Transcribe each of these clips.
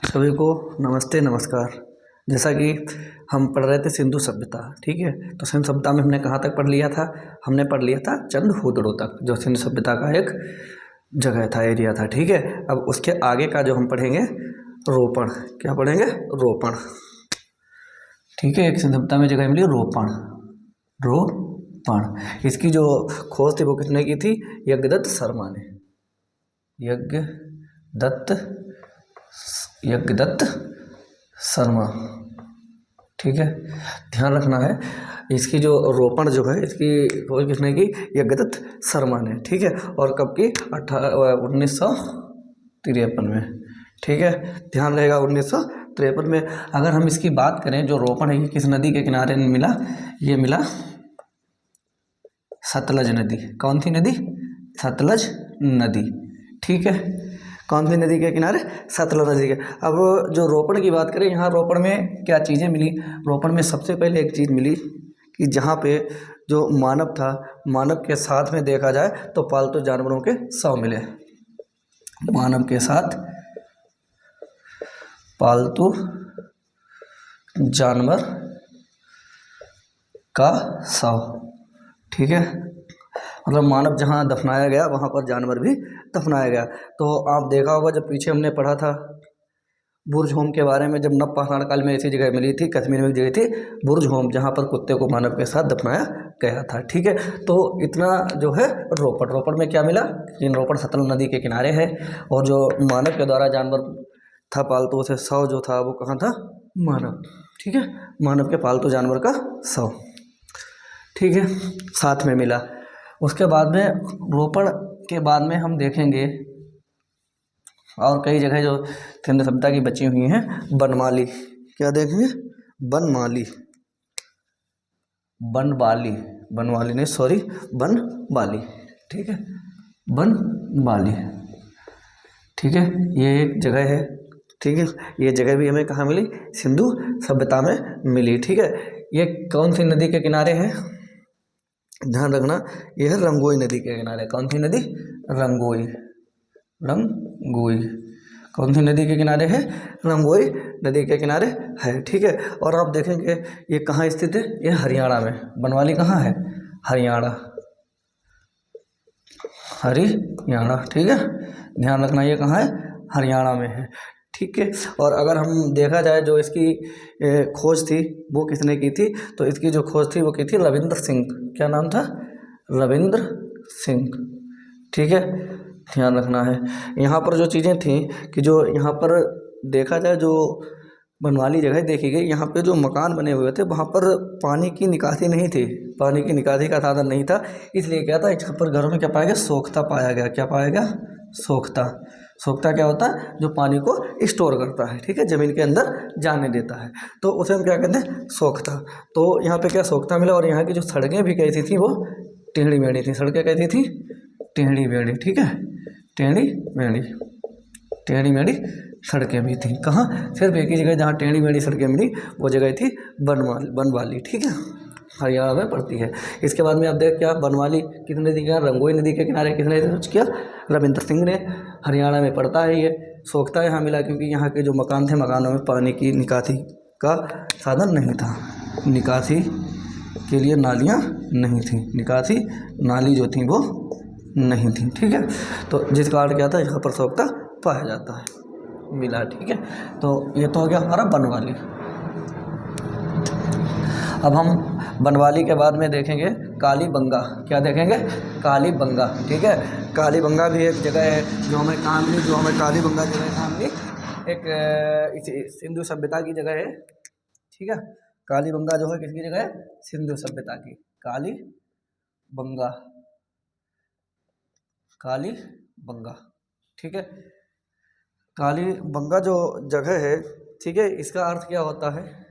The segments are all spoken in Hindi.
सभी को नमस्ते नमस्कार। जैसा कि हम पढ़ रहे थे सिंधु सभ्यता, ठीक है। तो सिंधु सभ्यता में हमने कहाँ तक पढ़ लिया था? हमने पढ़ लिया था चंद हुदड़ों तक, जो सिंधु सभ्यता का एक जगह था, एरिया था, ठीक है। अब उसके आगे का जो हम पढ़ेंगे रोपण, क्या पढ़ेंगे? रोपण, ठीक है। एक सिंधु सभ्यता में जगह मिली रोपण, रोपण। इसकी जो खोज थी वो किसने की थी? यज्ञदत्त शर्मा ने, यज्ञदत्त शर्मा, ठीक है। ध्यान रखना है, इसकी जो रोपण जो है इसकी खोज किसने की? यज्ञदत्त शर्मा ने, ठीक है। और कब की? 1953 में, ठीक है। ध्यान रहेगा 1953 में। अगर हम इसकी बात करें, जो रोपण है ये किस नदी के किनारे मिला? ये मिला सतलज नदी। कौन सी नदी? सतलज नदी, ठीक है। कौन सी नदी के किनारे? सतलज नदी के। अब जो रोपण की बात करें, यहाँ रोपण में क्या चीज़ें मिली? रोपण में सबसे पहले एक चीज़ मिली कि जहाँ पे जो मानव था, मानव के साथ में देखा जाए तो पालतू जानवरों के शव मिले। मानव के साथ पालतू जानवर का शव, ठीक है। मतलब मानव जहाँ दफनाया गया वहाँ पर जानवर भी दफनाया गया। तो आप देखा होगा जब पीछे हमने पढ़ा था बुर्ज होम के बारे में, जब नव पाषाण काल में ऐसी जगह मिली थी, कश्मीर में एक जगह थी बुर्ज होम, जहाँ पर कुत्ते को मानव के साथ दफनाया गया था, ठीक है। तो इतना जो है रोपण, रोपण में क्या मिला? इन रोपण सतलज नदी के किनारे है, और जो मानव के द्वारा जानवर था पालतू, से शव जो था वो कहाँ था? मानव, ठीक है। मानव के पालतू जानवर का शव, ठीक है, साथ में मिला। उसके बाद में रोपण के बाद में हम देखेंगे और कई जगह जो सिंधु सभ्यता की बची हुई हैं। बनमाली, क्या देखेंगे? बनमाली, बनवाली, बनवाली नहीं, सॉरी, बनवाली, ठीक है। बनवाली, ठीक है, ये एक जगह है, ठीक है। ये जगह भी हमें कहाँ मिली? सिंधु सभ्यता में मिली, ठीक है। ये कौन सी नदी के किनारे है? ध्यान रखना, यह है रंगोई नदी के किनारे। कौन सी नदी? रंगोई, रंगोई। कौन सी नदी के किनारे है? रंगोई नदी के किनारे है, ठीक है। और आप देखेंगे ये कहाँ स्थित है? ये हरियाणा में। बनवाली कहाँ है? हरियाणा, हरियाणा, ठीक है। ध्यान रखना ये कहाँ है? हरियाणा में है, ठीक है। और अगर हम देखा जाए जो इसकी खोज थी वो किसने की थी? तो इसकी जो खोज थी वो की थी रविंद्र सिंह। क्या नाम था? रविंद्र सिंह, ठीक है। ध्यान रखना है। यहाँ पर जो चीज़ें थी कि जो यहाँ पर देखा जाए, जो बनवाली जगह देखी गई, यहाँ पे जो मकान बने हुए थे वहाँ पर पानी की निकासी नहीं थी, पानी की निकासी का साधन नहीं था। इसलिए क्या था, यहाँ पर घरों में क्या पाया गया? सोख्ता पाया गया। क्या पाया गया? सोख्ता। सोख्ता क्या होता है? जो पानी को स्टोर करता है, ठीक है, ज़मीन के अंदर जाने देता है, तो उसे हम क्या कहते हैं? सोख्ता। तो यहाँ पे क्या सोख्ता मिला। और यहाँ की जो सड़कें भी कैसी थी? वो टेढ़ी मेढ़ी थी। सड़कें कैसी थी? टेढ़ी मेढ़ी, ठीक है, टेढ़ी मेढ़ी, टेढ़ी मेढ़ी सड़कें भी थी। कहाँ? सिर्फ एक ही जगह जहाँ टेढ़ी मेढ़ी सड़कें मिली वो जगह थी बनवाली, ठीक है, हरियाणा में पड़ती है। इसके बाद में आप देख क्या, बनवाली किस नदी के? रंगोई नदी के किनारे। किसने सर्च किया? रविंद्र सिंह ने। हरियाणा में पड़ता है ये। सोख्ता यहाँ मिला क्योंकि यहाँ के जो मकान थे, मकानों में पानी की निकासी का साधन नहीं था, निकासी के लिए नालियाँ नहीं थी, निकासी नाली जो थी वो नहीं थी, ठीक है। तो जिस कारण क्या था, यहाँ पर सोख्ता पाया जाता है, मिला, ठीक है। तो ये तो हो गया हमारा बनवाली। अब हम बनवाली के बाद में देखेंगे कालीबंगा। क्या देखेंगे? कालीबंगा, ठीक है। कालीबंगा भी एक जगह है जो हमें कहाँ मिली? जो हमें कालीबंगा जगह कहाँ मिली? एक सिंधु सभ्यता की जगह है, ठीक है। कालीबंगा जो है किसकी जगह है? सिंधु सभ्यता की। कालीबंगा, कालीबंगा, ठीक है। कालीबंगा जो जगह है, ठीक है, इसका अर्थ क्या होता है?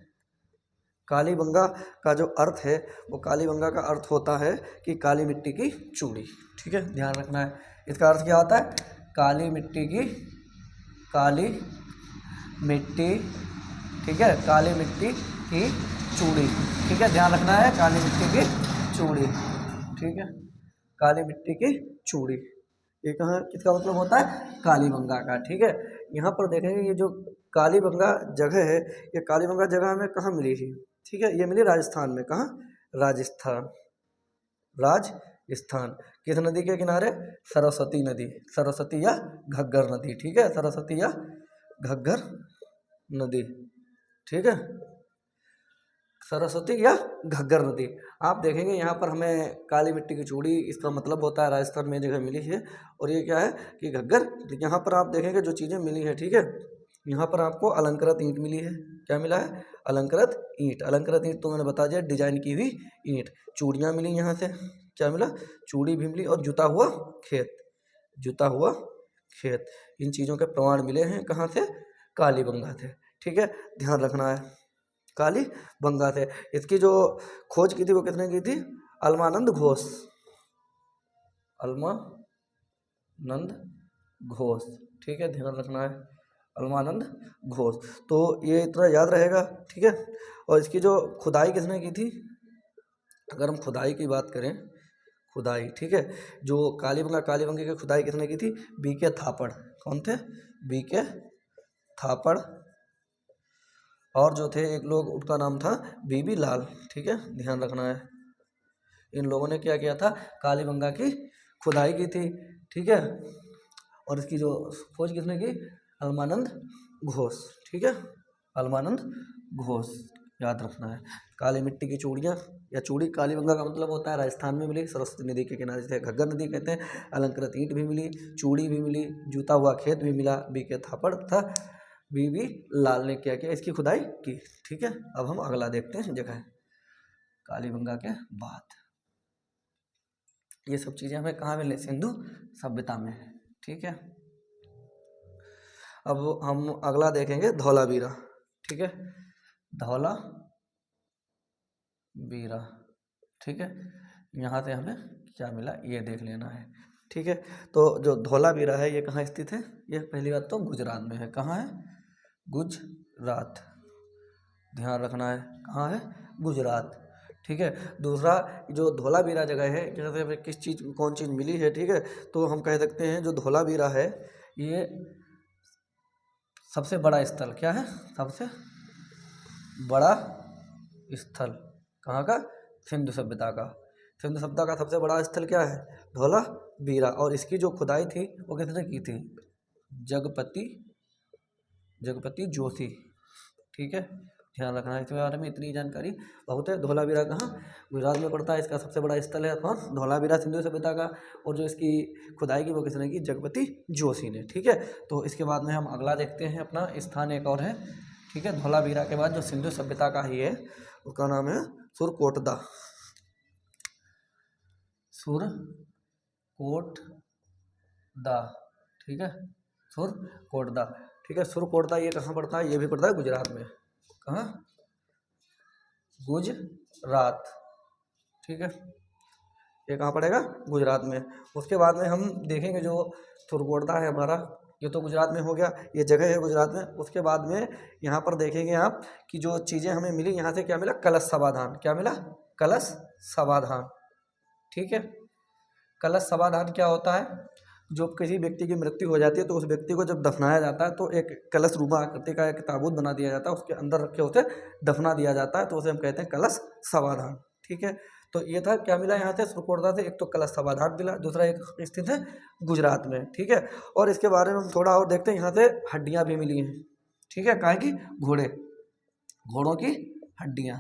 कालीबंगा का जो अर्थ है वो, कालीबंगा का अर्थ होता है कि काली मिट्टी की चूड़ी, ठीक है। ध्यान रखना है, इसका अर्थ क्या होता है? काली मिट्टी की, काली मिट्टी, ठीक है, काली मिट्टी की चूड़ी, ठीक है। ध्यान रखना है, काली मिट्टी की चूड़ी, ठीक है, काली मिट्टी की चूड़ी, ये कहाँ किसका मतलब होता है, कालीबंगा का। ठीक है, यहाँ पर देखेंगे ये जो कालीबंगा जगह है, ये कालीबंगा जगह हमें कहाँ मिली थी, ठीक है, ये मिली राजस्थान में। कहाँ, राजस्थान, राजस्थान। किस नदी के किनारे, सरस्वती नदी, सरस्वती या घग्गर नदी। ठीक है, सरस्वती या घग्गर नदी। ठीक है, सरस्वती या घग्गर नदी। आप देखेंगे यहाँ पर हमें काली मिट्टी की चूड़ी, इसका मतलब होता है राजस्थान में जगह मिली है। और ये क्या है कि घग्गर, यहाँ पर आप देखेंगे जो चीज़ें मिली है, ठीक है, यहाँ पर आपको अलंकृत ईंट मिली है। क्या मिला है, अलंकृत ईंट। अलंकृत ईंट तो मैंने बता दिया, डिजाइन की हुई ईंट। चूड़ियाँ मिली यहाँ से, क्या मिला, चूड़ी भी मिली। और जुता हुआ खेत, जुता हुआ खेत, इन चीज़ों के प्रमाण मिले हैं कहाँ से, कालीबंगा से। ठीक है, ध्यान रखना है, कालीबंगा से। इसकी जो खोज की थी वो किसने की थी, अल्मानंद घोष, अल्मानंद घोष। ठीक है, ध्यान रखना है, अल्मानंद घोष। तो ये इतना याद रहेगा। ठीक है, और इसकी जो खुदाई किसने की थी, अगर हम खुदाई की बात करें, खुदाई, ठीक है, जो कालीबंगा की खुदाई किसने की थी, बीके थापड़। कौन थे, बीके थापड़। और जो थे एक लोग, उनका नाम था बीबी लाल। ठीक है, ध्यान रखना है, इन लोगों ने क्या किया था, कालीबंगा की खुदाई की थी। ठीक है, और इसकी जो खोज किसने की, अल्मानंद घोष। ठीक है, अल्मानंद घोष, याद रखना है। काली मिट्टी की चूड़ियाँ या चूड़ी, कालीबंगा का मतलब होता है राजस्थान में मिली, सरस्वती नदी के किनारे से, घग्गर नदी कहते हैं। अलंकृत ईंट भी मिली, चूड़ी भी मिली, जूता हुआ खेत भी मिला, बीके थापड़ तथा बीबी लाल ने क्या किया, इसकी खुदाई की। ठीक है, अब हम अगला देखते हैं जगह, कालीबंगा के बाद ये सब चीज़ें हमें कहाँ मिले, सिंधु सभ्यता में। ठीक है, अब हम अगला देखेंगे धौलावीरा। ठीक है, धौलावीरा। ठीक है, यहाँ से हमें क्या मिला ये देख लेना है। ठीक है, तो जो धौलावीरा है ये कहाँ स्थित है, ये पहली बात तो गुजरात में है। कहाँ है, गुजरात, ध्यान रखना है, कहाँ है, गुजरात। ठीक है, दूसरा जो धौलावीरा जगह है, जैसे हमें किस चीज़, कौन चीज़ मिली है, ठीक है, तो हम कह सकते हैं जो धौलावीरा है ये सबसे बड़ा स्थल, क्या है, सबसे बड़ा स्थल कहाँ का, सिंधु सभ्यता का। सिंधु सभ्यता का सबसे बड़ा स्थल क्या है, धौलावीरा। और इसकी जो खुदाई थी वो किसने की थी, जगपति जोशी। ठीक है, ध्यान रखना है, इसके बारे में इतनी जानकारी बहुत है। धौलावीरा कहाँ, गुजरात में पड़ता है। इसका सबसे बड़ा स्थल है कौन, धौलावीरा, सिंधु सभ्यता का। और जो इसकी खुदाई की वो किसने की, जगपति जोशी ने। ठीक है, तो इसके बाद में हम अगला देखते हैं, अपना स्थान एक और है। ठीक है, धौलावीरा के बाद जो सिंधु सभ्यता का ही है उसका नाम है सुरकोटदा, सुरकोटदा। ठीक है, सुरकोटदा। ठीक है, सुरकोटदा ये कहाँ पड़ता है, ये भी पड़ता है गुजरात में। कहाँ, गुजरात। ठीक है, ये कहाँ पड़ेगा, गुजरात में। उसके बाद में हम देखेंगे जो सुरकोटदा है हमारा, ये तो गुजरात में हो गया, ये जगह है गुजरात में। उसके बाद में यहाँ पर देखेंगे आप कि जो चीज़ें हमें मिली, यहाँ से क्या मिला, कलश समाधान। क्या मिला, कलश समाधान। ठीक है, कलश समाधान क्या होता है, जो किसी व्यक्ति की मृत्यु हो जाती है तो उस व्यक्ति को जब दफनाया जाता है तो एक कलश रूपा आकृति का एक ताबूत बना दिया जाता है, उसके अंदर रख के उसे दफना दिया जाता है, तो उसे हम कहते हैं कलश समाधान। ठीक है, तो ये था, क्या मिला यहाँ से सुरकोटदा से, एक तो कलश समाधान मिला, दूसरा एक स्थित है गुजरात में। ठीक है, और इसके बारे में हम थोड़ा और देखते हैं, यहाँ से हड्डियाँ भी मिली हैं। ठीक है, काहे की, घोड़ों की हड्डियाँ,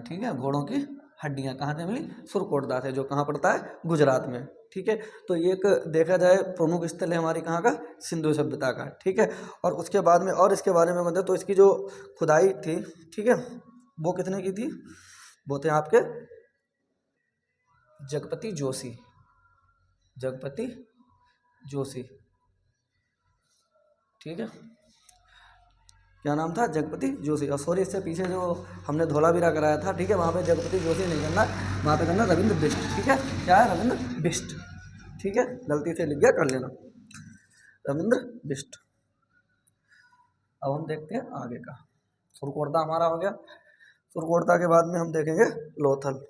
ठीक है, घोड़ों की हड्डियाँ कहाँ से मिली, सुरकोटदा से, जो कहाँ पड़ता है, गुजरात में। ठीक है, तो ये एक देखा जाए प्रमुख स्थल है हमारी कहाँ का, सिंधु सभ्यता का। ठीक है, और उसके बाद में और इसके बारे में मतलब, तो इसकी जो खुदाई थी, ठीक है, वो कितने की थी, वो थे आपके जगपति जोशी। ठीक है, क्या नाम था, जगपति जोशी। और सॉरी, इससे पीछे जो हमने धौलावीरा कराया था, ठीक है, वहाँ पे जगपति जोशी नहीं करना, वहाँ पे करना रविंद्र बिष्ट। ठीक है, क्या है, रविंद्र बिष्ट। ठीक है, गलती से लिख गया, कर लेना, रविंद्र बिष्ट। अब हम देखते हैं आगे का, सुरकोटदा हमारा हो गया। सुरकोटदा के बाद में हम देखेंगे लोथल।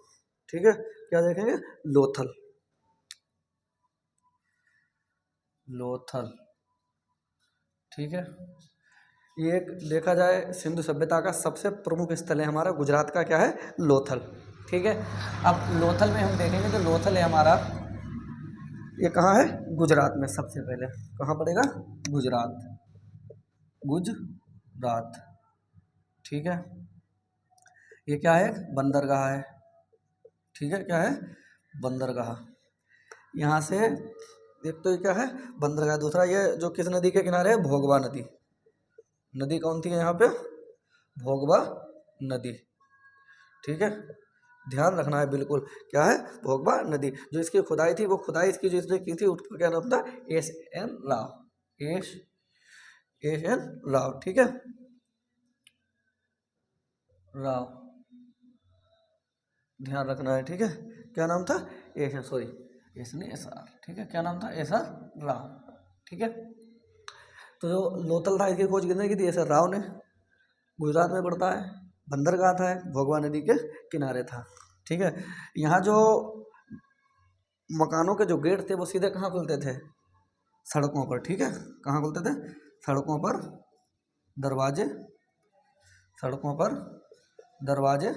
ठीक है, क्या देखेंगे, लोथल। लोथल, ठीक है। ये एक देखा जाए सिंधु सभ्यता का सबसे प्रमुख स्थल है हमारा गुजरात का, क्या है, लोथल, ठीक है। अब लोथल में हम देखेंगे तो लोथल है हमारा, ये कहाँ है, गुजरात में। सबसे पहले कहाँ पड़ेगा, गुजरात, गुजरात, ठीक है। ये क्या है, बंदरगाह है, ठीक है, क्या है, बंदरगाह। यहाँ से एक तो ये क्या है, बंदरगाह, दूसरा ये जो किस नदी के किनारे है, भोगवा नदी। नदी कौन थी यहाँ पे, भोगवा नदी, ठीक है, ध्यान रखना है बिल्कुल, क्या है, भोगवा नदी। जो इसकी खुदाई थी, वो खुदाई इसकी जो इसने की थी उसका क्या नाम था, S N Rao, S N Rao, ठीक है, राव, ध्यान रखना है, ठीक है। क्या नाम था, एस, सॉरी एस ने एस आर, ठीक है, क्या नाम था, एस आर राव, ठीक है। तो जो लोथल था इसकी खोज किसने की थी, एस आर राव ने। गुजरात में पड़ता है, बंदरगाह था, भोगवा नदी के किनारे था, ठीक है। यहाँ जो मकानों के जो गेट थे वो सीधे कहाँ खुलते थे, सड़कों पर, ठीक है, कहाँ खुलते थे, सड़कों पर दरवाजे, सड़कों पर दरवाजे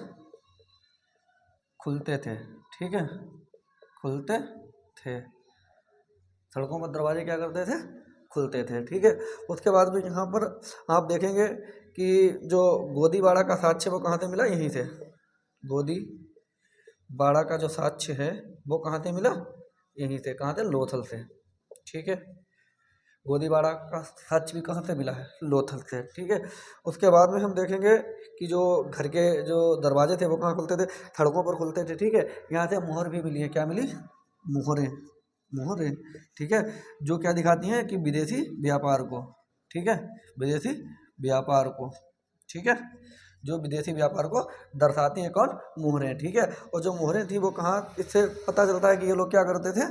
खुलते थे, ठीक है, खुलते थे, सड़कों पर दरवाजे क्या करते थे, खुलते थे, ठीक है। उसके बाद भी यहाँ पर आप देखेंगे कि जो गोदीबाड़ा का साक्ष्य वो कहाँ से मिला, यहीं से। गोदीबाड़ा का जो साक्ष्य है वो कहाँ से मिला, यहीं से, कहाँ से, लोथल से, ठीक है। गोदीबाड़ा का साक्ष्य भी कहाँ से मिला है, लोथल से, ठीक है। उसके बाद में हम देखेंगे कि जो घर के जो दरवाजे थे वो कहाँ खुलते थे, सड़कों पर खुलते थे, ठीक है। यहाँ से मोहर भी मिली है, क्या मिली, मोहरें, मोहरें, ठीक है, जो क्या दिखाती हैं कि विदेशी व्यापार को, ठीक है, विदेशी व्यापार को, ठीक है, जो विदेशी व्यापार को दर्शाती हैं, कौन, मोहरें, ठीक है। और जो मोहरें थी वो कहाँ, इससे पता चलता है कि ये लोग क्या करते थे,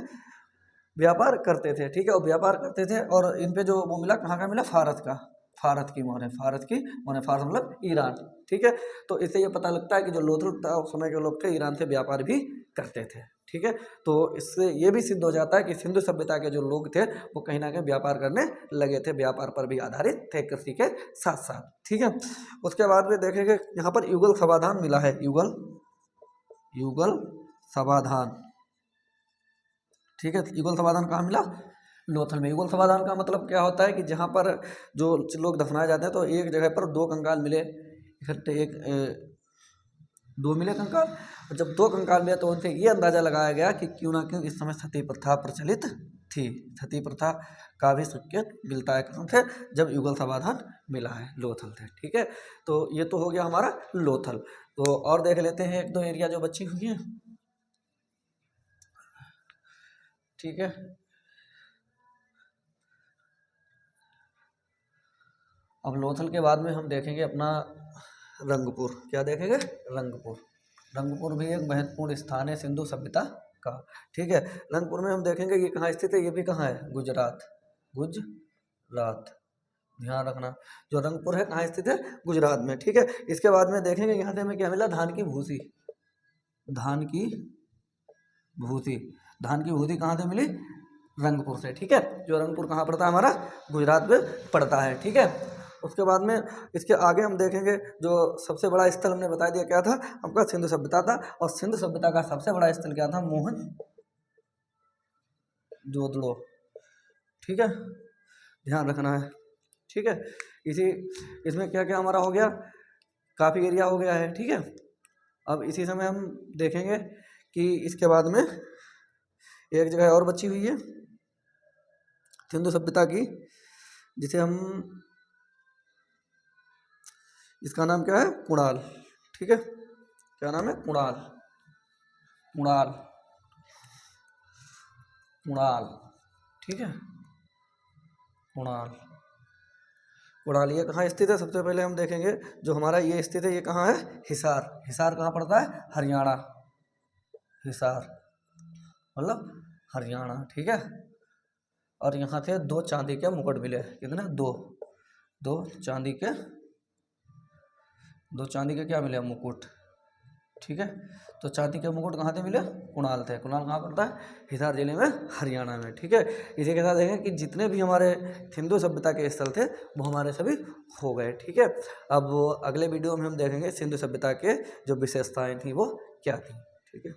व्यापार करते थे, ठीक है, और व्यापार करते थे। और इन पे जो वो मिला, कहाँ का मिला, फारस का, फारस की मोहरें, फारस की मोहरें, फारस मतलब ईरान, ठीक है। तो इससे ये पता लगता है कि जो लोथल उस समय के लोग थे ईरान से व्यापार भी करते थे, ठीक है। तो इससे ये भी सिद्ध हो जाता है कि सिंधु सभ्यता के जो लोग थे वो कहीं ना कहीं व्यापार करने लगे थे, व्यापार पर भी आधारित थे कृषि के साथ साथ, ठीक है। उसके बाद में देखेंगे यहाँ पर युगल समाधान मिला है, युगल, युगल समाधान, ठीक है। युगल समाधान कहाँ मिला, लोथल में। युगल समाधान का मतलब क्या होता है कि जहाँ पर जो लोग दफनाए जाते हैं तो एक जगह पर दो कंकाल मिले इकट्ठे, एक दो मिले कंकाल, और जब दो कंकाल मिले तो उनसे ये अंदाजा लगाया गया कि क्यों ना क्यों इस समय सती प्रथा प्रचलित थी। सती प्रथा का भी संकेत मिलता है कहाँ से, जब युगल समाधान मिला है, लोथल से, ठीक है। तो ये तो हो गया हमारा लोथल। तो और देख लेते हैं एक दो एरिया जो बची हुई है, ठीक है। अब लोथल के बाद में हम देखेंगे अपना रंगपुर, क्या देखेंगे, रंगपुर। रंगपुर भी एक महत्वपूर्ण स्थान है सिंधु सभ्यता का, ठीक है। रंगपुर में हम देखेंगे ये कहाँ स्थित है, ये भी कहाँ है, गुजरात, गुजरात, ध्यान रखना। जो रंगपुर है कहाँ स्थित है, गुजरात में, ठीक है। इसके बाद में देखेंगे यहाँ से हमें क्या मिला, धान की भूसी, धान की भूसी, धान की भूसी कहाँ से मिली, रंगपुर से, ठीक है। जो रंगपुर कहाँ पड़ता है हमारा, गुजरात में पड़ता है, ठीक है। उसके बाद में इसके आगे हम देखेंगे जो सबसे बड़ा स्थल हमने बता दिया क्या था आपका, सिंधु सभ्यता था। और सिंधु सभ्यता का सबसे बड़ा स्थल क्या था, मोहन जोदड़ो, ठीक है, ध्यान रखना है, ठीक है। इसी इसमें क्या क्या हमारा हो गया, काफ़ी एरिया हो गया है, ठीक है। अब इसी समय हम देखेंगे कि इसके बाद में एक जगह और बची हुई है सिंधु सभ्यता की, जिसे हम, इसका नाम क्या है, कुणाल, ठीक है, क्या नाम है, कुणाल, कुणाल, कुणाल, ठीक है, कुणाल, कुणाल ये कहाँ स्थित है, सबसे पहले हम देखेंगे जो हमारा ये स्थित है, ये कहाँ है, हिसार। हिसार कहाँ पड़ता है, हरियाणा, हिसार मतलब हरियाणा, ठीक है। और यहाँ से दो चांदी के मुकुट मिले, कितने, दो, दो चांदी के, दो चांदी के क्या मिले, मुकुट, ठीक है। तो चांदी के मुकुट कहाँ थे मिले? कुणाल थे। कुणाल कहाँ पड़ता है? हिसार जिले में, हरियाणा में। ठीक है, इसी के साथ देखें कि जितने भी हमारे सिंधु सभ्यता के स्थल थे वो हमारे सभी हो गए। ठीक है, अब अगले वीडियो में हम देखेंगे सिंधु सभ्यता के जो विशेषताएं थी वो क्या थी। ठीक है।